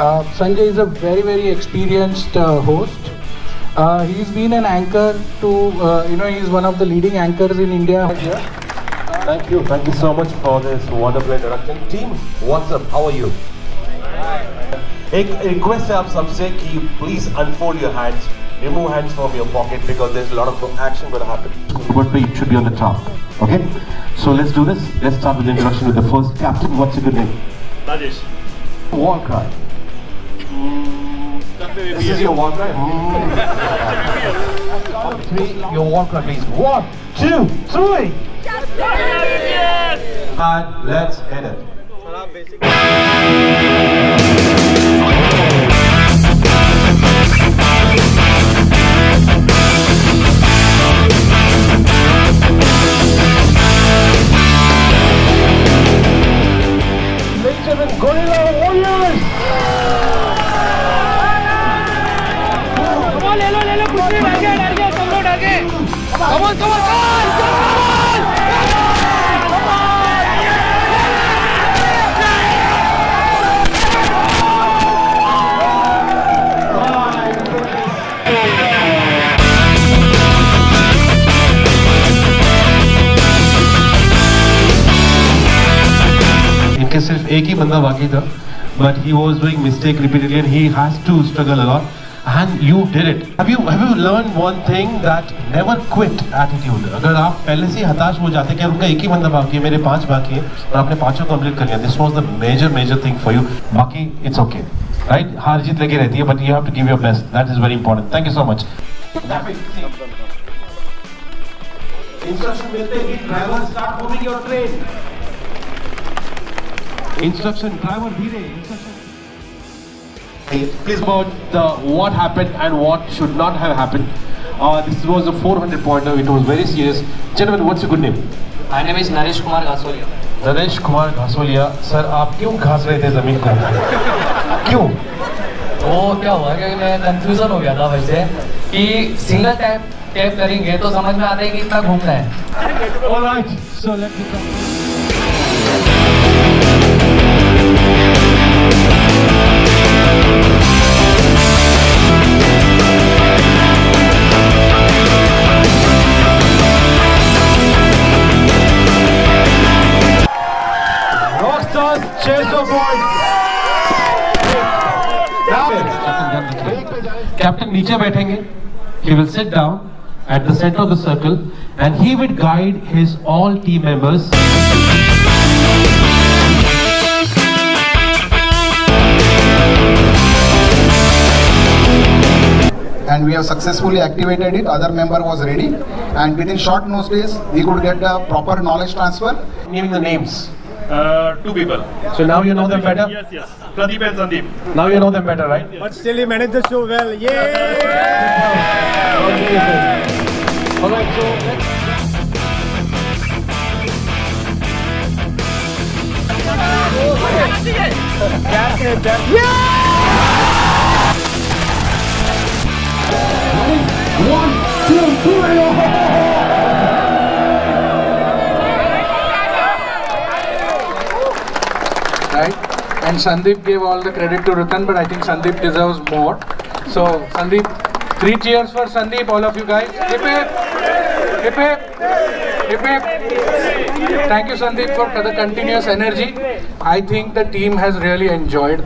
Sanjay is a very, very experienced host. He's been an anchor to, he's one of the leading anchors in India. Thank you so much for this wonderful introduction. Team, what's up? How are you? एक request है आप सबसे कि please unfold your hands, remove hands from your pocket because there's a lot of action going to happen. But it should be on the top. Okay? So let's do this. Let's start with the introduction with the first captain. What's your good name? Rajesh. War cry. This is your war cry. Three, your war cry, please. 1, 2, 3. And let's hit it. Gorilla Warriors! ले लो कुछ नहीं डर गए सब लोग डर गए come on इनके सिर्फ एक ही बंदा बाकी था, but he was doing mistake repeatedly and he has to struggle a lot. And you did it. Have you learned one thing, that never quit attitude? अगर आप पहले से हताश हो जाते कि उनका एक ही बंदा बाकी है, मेरे 5 बाकी है और आपने 5 कंप्लीट कर लिया, this was the major thing for you. बाकी it's okay, right? हार जीत लगी रहती है, but you have to give your best. That is very important. Thank you so much. Instruction मिलते ही driver start moving your train. Instruction, driver धीरे. Instruction. Please about what happened and what should not have happened. This was a 400 pointer. It was very serious. Gentlemen, what's your good name? My name is Naresh Kumar Ghasolia. Naresh Kumar Ghasolia. Sir, आप क्यों घास रहे थे जमीन को? क्यों? वो क्या हुआ कि मैं कंफ्यूजन हो गया था वैसे कि सिंगल टैप करेंगे तो समझ में आता है कि इतना घूमना है. All right. So let's go. Rockstars, chase your boys. Captain नीचे बैठेंगे. He will sit down at the center of the circle and he will guide his all team members. And we have successfully activated it. Other member was ready, and within short notice we could get the proper knowledge transfer. Naming the names. 2 people. So now you know them better. Yes. Pradeep and Sandeep. Now you know them better, right? But still he managed the show well. Yay! All right, so let's. One, two, three. Right? And Sandeep gave all the credit to Ratan, but I think Sandeep deserves more. So Sandeep, 3 cheers for Sandeep, all of you guys. Hip hip, hip hip, hip hip. Thank you Sandeep for the continuous energy. I think the team has really enjoyed.